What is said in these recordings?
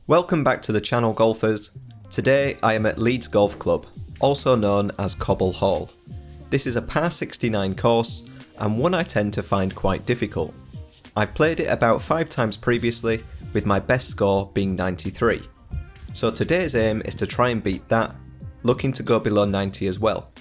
Welcome back to the channel, golfers. Today I am at Leeds Golf Club, also known as Cobble Hall. This is a par 69 course and one I tend to find quite difficult. I've played it about 5 times previously, with my best score being 93. So today's aim is to try and beat that, looking to go below 90 as well.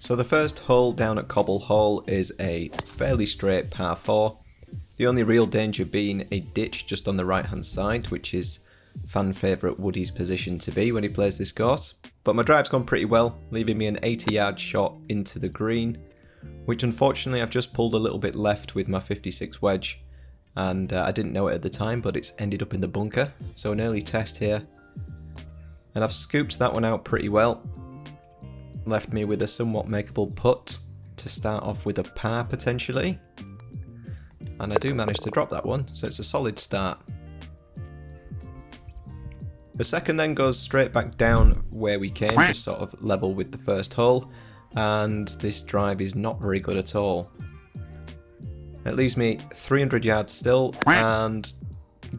So the first hole down at Cobble Hall is a fairly straight par 4. The only real danger being a ditch just on the right hand side, which is fan favourite Woody's position to be when he plays this course. But my drive's gone pretty well, leaving me an 80-yard shot into the green, which unfortunately I've just pulled a little bit left with my 56 wedge, and I didn't know it at the time, but it's ended up in the bunker, so an early test here. And I've scooped that one out pretty well, left me with a somewhat makeable putt to start off with a par potentially. And I do manage to drop that one, so it's a solid start. The second then goes straight back down where we came, just sort of level with the first hole, and this drive is not very good at all. It leaves me 300 yards still, and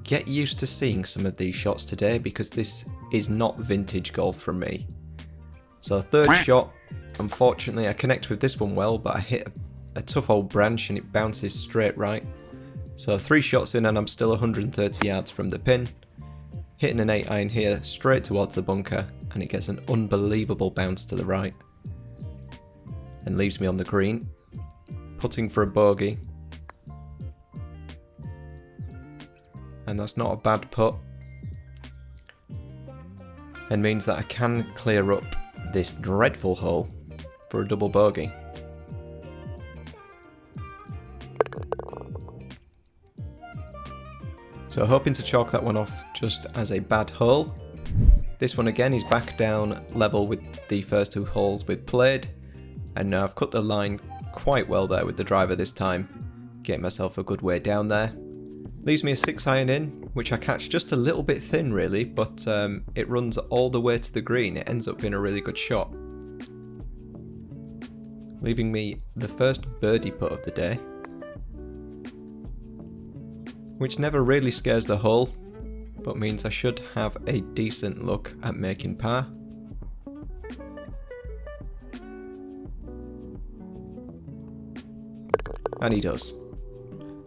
get used to seeing some of these shots today because this is not vintage golf from me. So third shot, unfortunately I connect with this one well, but I hit a tough old branch and it bounces straight right. So 3 shots in and I'm still 130 yards from the pin. Hitting an 8-iron here straight towards the bunker, and it gets an unbelievable bounce to the right and leaves me on the green, putting for a bogey. And that's not a bad putt, and means that I can clear up this dreadful hole for a double bogey. So hoping to chalk that one off just as a bad hole. This one again is back down level with the first 2 holes we've played, and now I've cut the line quite well there with the driver this time, getting myself a good way down there. Leaves me a 6-iron in, which I catch just a little bit thin really, but it runs all the way to the green. It ends up being a really good shot, leaving me the first birdie putt of the day, which never really scares the hole, but means I should have a decent look at making par. And he does.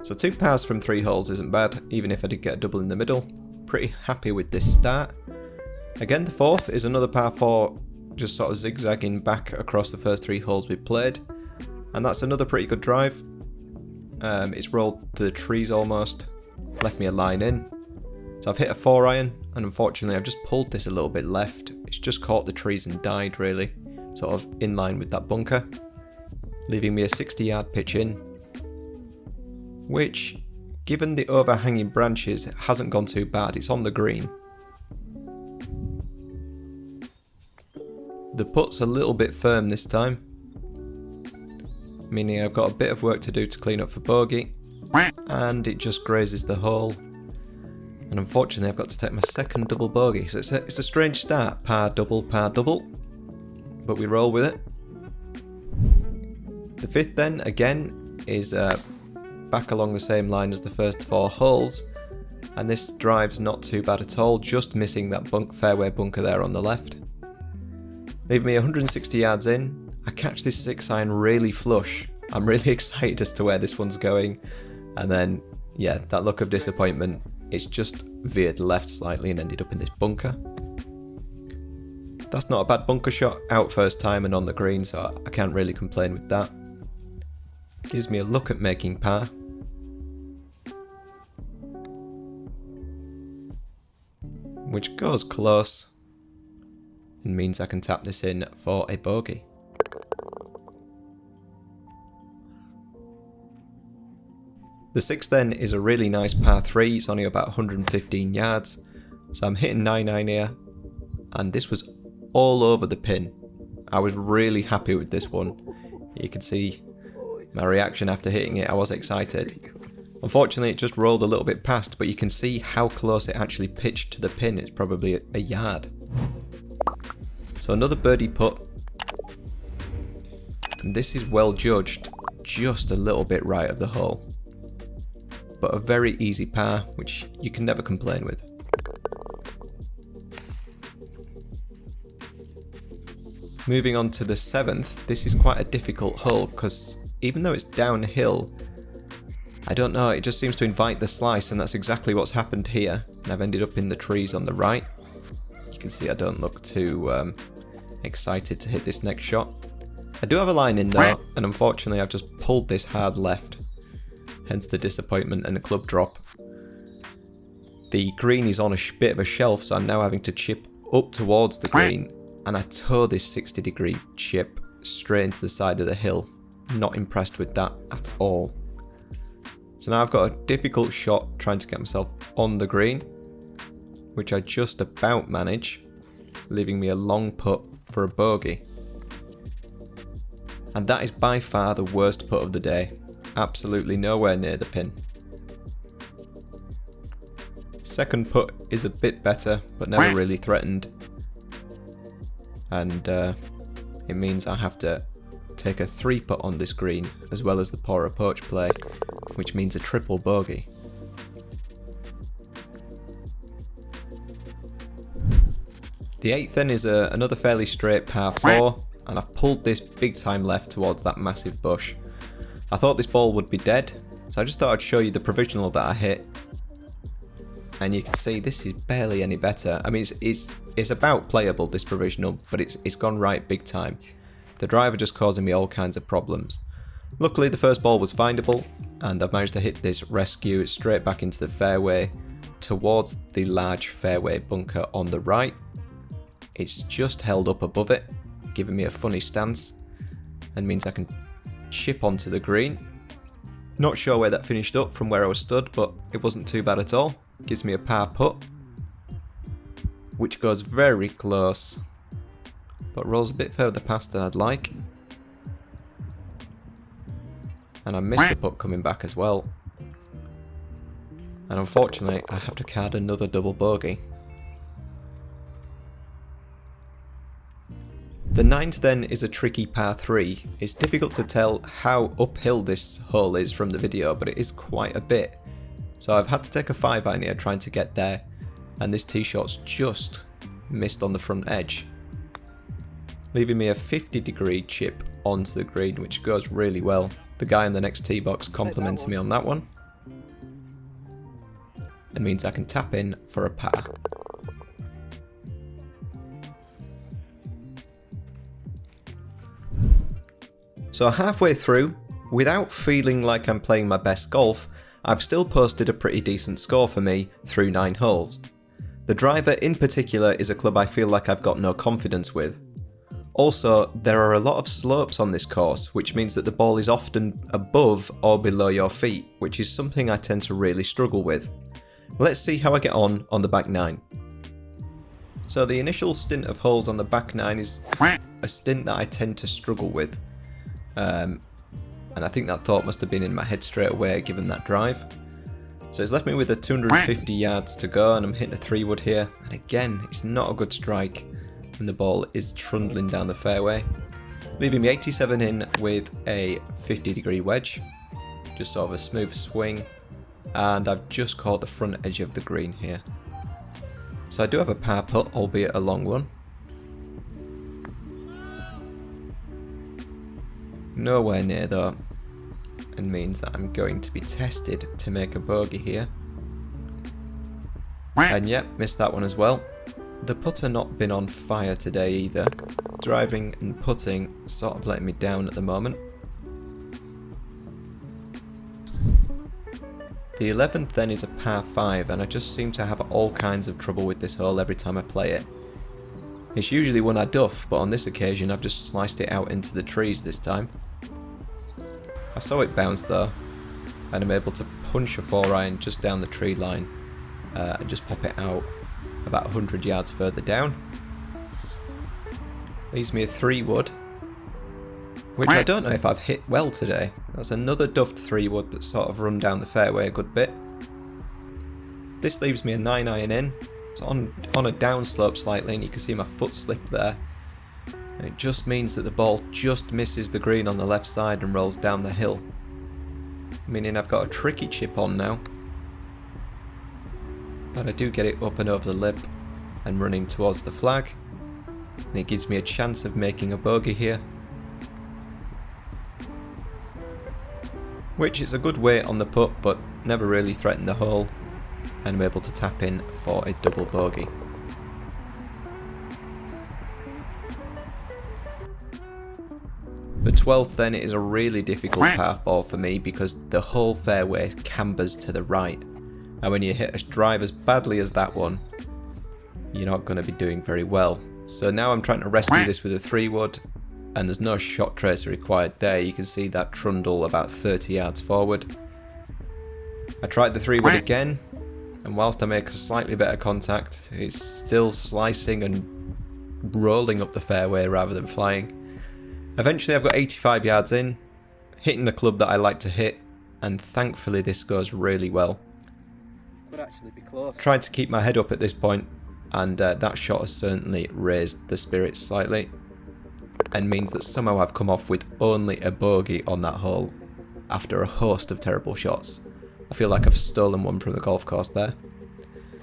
So 2 pars from 3 holes isn't bad, even if I did get a double in the middle. Pretty happy with this start. Again, the fourth is another par 4, just sort of zigzagging back across the first 3 holes we've played. And that's another pretty good drive. It's rolled to the trees almost, left me a line in. So I've hit a 4-iron, and unfortunately I've just pulled this a little bit left. It's just caught the trees and died really, sort of in line with that bunker, leaving me a 60-yard pitch in, which, given the overhanging branches, hasn't gone too bad. It's on the green. The putt's a little bit firm this time, meaning I've got a bit of work to do to clean up for bogey, and it just grazes the hole. And unfortunately I've got to take my second double bogey, so it's a strange start, par double, but we roll with it. The fifth then, again, is back along the same line as the first 4 holes, and this drive's not too bad at all, just missing that fairway bunker there on the left. Leaving me 160 yards in, I catch this 6-iron really flush. I'm really excited as to where this one's going, and then, yeah, that look of disappointment, it's just veered left slightly and ended up in this bunker. That's not a bad bunker shot, out first time and on the green, so I can't really complain with that. Gives me a look at making par. Which goes close, and means I can tap this in for a bogey. The sixth then is a really nice par 3, it's only about 115 yards, so I'm hitting 9-iron here, and this was all over the pin. I was really happy with this one. You can see my reaction after hitting it, I was excited. Unfortunately it just rolled a little bit past, but you can see how close it actually pitched to the pin. It's probably a yard. So another birdie putt, and this is well judged, just a little bit right of the hole, but a very easy par, which you can never complain with. Moving on to the 7th, this is quite a difficult hole because even though it's downhill, I don't know, it just seems to invite the slice, and that's exactly what's happened here. And I've ended up in the trees on the right. You can see I don't look too excited to hit this next shot. I do have a line in though, and unfortunately I've just pulled this hard left, hence the disappointment and a club drop. The green is on a bit of a shelf, so I'm now having to chip up towards the green, and I tow this 60-degree chip straight into the side of the hill. Not impressed with that at all. So now I've got a difficult shot trying to get myself on the green, which I just about manage, leaving me a long putt for a bogey. And that is by far the worst putt of the day. Absolutely nowhere near the pin. Second putt is a bit better, but never really threatened. And it means I have to take a 3-putt on this green, as well as the poor approach play, which means a triple bogey. The 8th then is another fairly straight par 4, and I've pulled this big time left towards that massive bush. I thought this ball would be dead, so I just thought I'd show you the provisional that I hit. And you can see this is barely any better. I mean, it's about playable, this provisional, but it's gone right big time. The driver just causing me all kinds of problems. Luckily the first ball was findable, and I've managed to hit this rescue straight back into the fairway towards the large fairway bunker on the right. It's just held up above it, giving me a funny stance, and means I can chip onto the green. Not sure where that finished up from where I was stood, but it wasn't too bad at all. Gives me a par putt, which goes very close, but rolls a bit further past than I'd like. And I missed the putt coming back as well. And unfortunately, I have to card another double bogey. The 9th then is a tricky par 3. It's difficult to tell how uphill this hole is from the video, but it is quite a bit. So I've had to take a 5-iron here trying to get there, and this tee shot's just missed on the front edge, leaving me a 50-degree chip onto the green, which goes really well. The guy in the next tee box compliments me on that one, and means I can tap in for a par. So halfway through, without feeling like I'm playing my best golf, I've still posted a pretty decent score for me through 9 holes. The driver in particular is a club I feel like I've got no confidence with. Also, there are a lot of slopes on this course, which means that the ball is often above or below your feet, which is something I tend to really struggle with. Let's see how I get on the back 9. So the initial stint of holes on the back 9 is a stint that I tend to struggle with. And I think that thought must have been in my head straight away given that drive. So it's left me with a 250 yards to go, and I'm hitting a 3-wood here, and again it's not a good strike and the ball is trundling down the fairway, leaving me 87 in with a 50-degree wedge, just sort of a smooth swing, and I've just caught the front edge of the green here. So I do have a par putt, albeit a long one. Nowhere near though, and means that I'm going to be tested to make a bogey here. And yep, missed that one as well. The putter not been on fire today either. Driving and putting sort of letting me down at the moment. The 11th then is a par 5, and I just seem to have all kinds of trouble with this hole every time I play it. It's usually one I duff, but on this occasion I've just sliced it out into the trees this time. I saw it bounce though, and I'm able to punch a 4-iron just down the tree line and just pop it out about 100 yards further down. Leaves me a 3-wood, which I don't know if I've hit well today. That's another duffed 3-wood that's sort of run down the fairway a good bit. This leaves me a 9-iron in. It's on a downslope slightly, and you can see my foot slip there. And it just means that the ball just misses the green on the left side and rolls down the hill. Meaning I've got a tricky chip on now. But I do get it up and over the lip and running towards the flag. and it gives me a chance of making a bogey here, which is a good weight on the putt but never really threatened the hole, and I'm able to tap in for a double bogey. The 12th then is a really difficult par 4 for me because the whole fairway cambers to the right, and when you hit a drive as badly as that one, you're not going to be doing very well. So now I'm trying to rescue this with a 3-wood, and there's no shot tracer required there. You can see that trundle about 30 yards forward. I tried the 3-wood again, and whilst I make a slightly better contact, it's still slicing and rolling up the fairway rather than flying. Eventually I've got 85 yards in, hitting the club that I like to hit, and thankfully this goes really well. Could actually be close. Tried to keep my head up at this point, and that shot has certainly raised the spirits slightly, and means that somehow I've come off with only a bogey on that hole after a host of terrible shots. I feel like I've stolen one from the golf course there.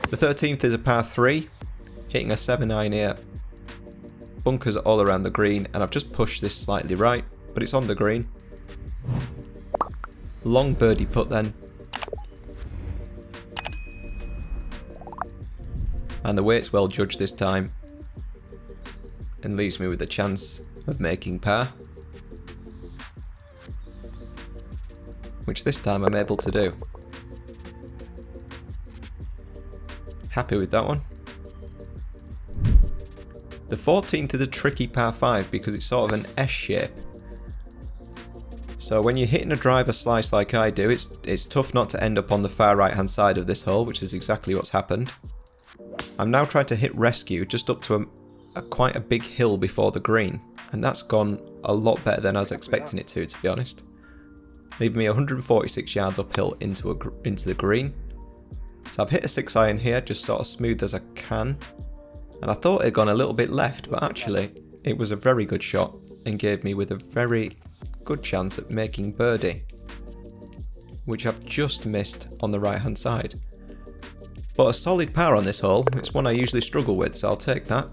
The 13th is a par 3, hitting a 7-iron here. Bunkers all around the green, and I've just pushed this slightly right, but it's on the green. Long birdie putt then. And the weight's well judged this time, and leaves me with a chance of making par, which this time I'm able to do. Happy with that one. The 14th is a tricky par 5 because it's sort of an S shape. So when you're hitting a driver slice like I do, it's tough not to end up on the far right hand side of this hole, which is exactly what's happened. I'm now trying to hit rescue just up to quite a big hill before the green, and that's gone a lot better than I was expecting it to be honest. Leaving me 146 yards uphill into the green. So I've hit a 6-iron here, just sort of smooth as I can. And I thought it had gone a little bit left, but actually it was a very good shot and gave me with a very good chance at making birdie, which I've just missed on the right hand side. But a solid par on this hole. It's one I usually struggle with, so I'll take that.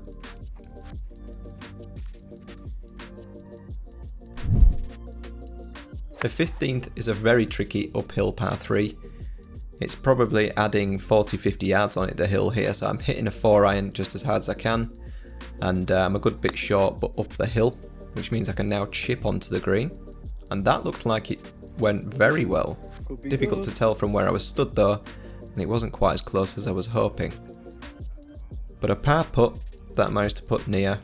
The 15th is a very tricky uphill par 3. It's probably adding 40-50 yards on it, the hill here, so I'm hitting a 4-iron just as hard as I can, and I'm a good bit short but up the hill, which means I can now chip onto the green, and that looked like it went very well. Difficult to tell from where I was stood though, and it wasn't quite as close as I was hoping. But a par putt that I managed to put near,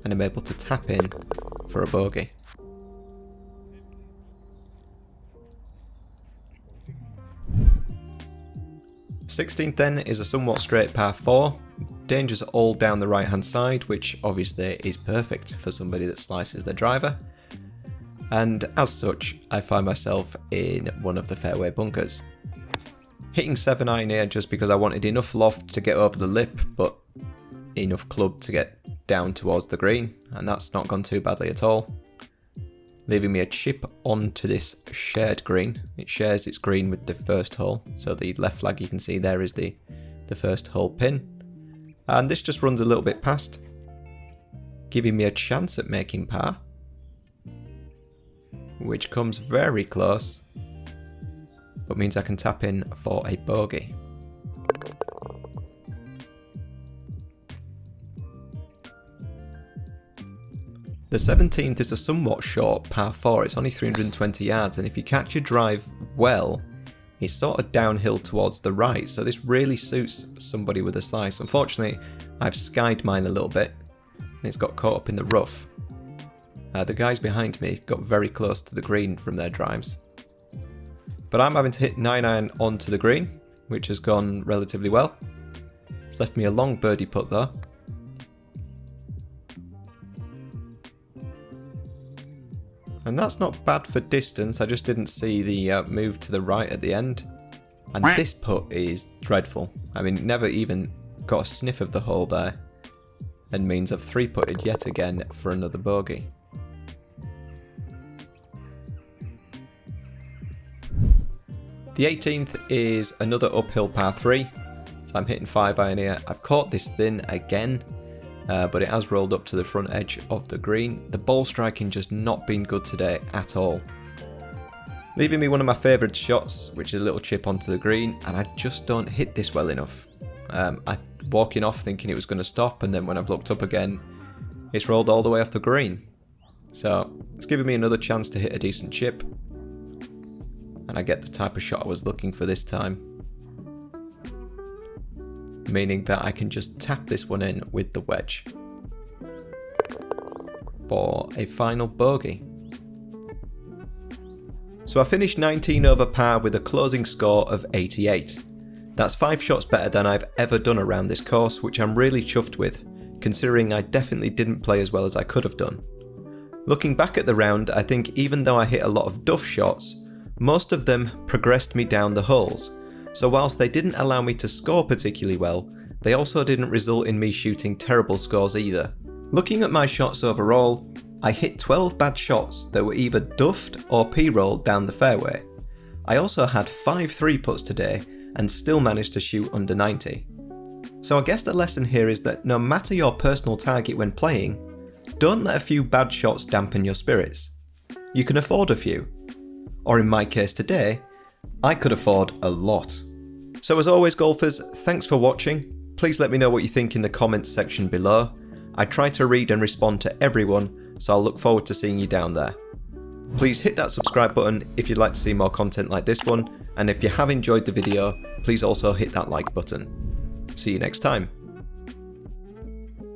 and I'm able to tap in for a bogey. 16th then is a somewhat straight par 4. Dangers all down the right hand side, which obviously is perfect for somebody that slices their driver. And as such, I find myself in one of the fairway bunkers. Hitting 7-iron here just because I wanted enough loft to get over the lip, but enough club to get down towards the green, and that's not gone too badly at all. Leaving me a chip onto this shared green. It shares its green with the first hole, so the left flag you can see there is the first hole pin. And this just runs a little bit past, giving me a chance at making par, which comes very close, but means I can tap in for a bogey. The 17th is a somewhat short par 4, it's only 320 yards, and if you catch your drive well, it's sort of downhill towards the right, so this really suits somebody with a slice. Unfortunately, I've skied mine a little bit, and it's got caught up in the rough. The guys behind me got very close to the green from their drives. But I'm having to hit 9-iron onto the green, which has gone relatively well. It's left me a long birdie putt though. And that's not bad for distance, I just didn't see the move to the right at the end. And this putt is dreadful. I mean, never even got a sniff of the hole there. And means I've 3-putted yet again for another bogey. The 18th is another uphill par 3. So I'm hitting 5-iron here. I've caught this thin again. but it has rolled up to the front edge of the green. The ball striking just not been good today at all. Leaving me one of my favourite shots, which is a little chip onto the green, and I just don't hit this well enough. I'm walking off thinking it was going to stop, and then when I've looked up again, it's rolled all the way off the green. So it's giving me another chance to hit a decent chip, and I get the type of shot I was looking for this time, meaning that I can just tap this one in with the wedge for a final bogey. So I finished 19 over par with a closing score of 88. That's 5 shots better than I've ever done around this course, which I'm really chuffed with, considering I definitely didn't play as well as I could have done. Looking back at the round, I think even though I hit a lot of duff shots, most of them progressed me down the holes, so whilst they didn't allow me to score particularly well, they also didn't result in me shooting terrible scores either. Looking at my shots overall, I hit 12 bad shots that were either duffed or p-rolled down the fairway. I also had 5 3-putts today and still managed to shoot under 90. So I guess the lesson here is that no matter your personal target when playing, don't let a few bad shots dampen your spirits. You can afford a few. Or in my case today, I could afford a lot. So as always golfers, thanks for watching. Please let me know what you think in the comments section below. I try to read and respond to everyone, so I'll look forward to seeing you down there. Please hit that subscribe button if you'd like to see more content like this one, and if you have enjoyed the video, please also hit that like button. See you next time.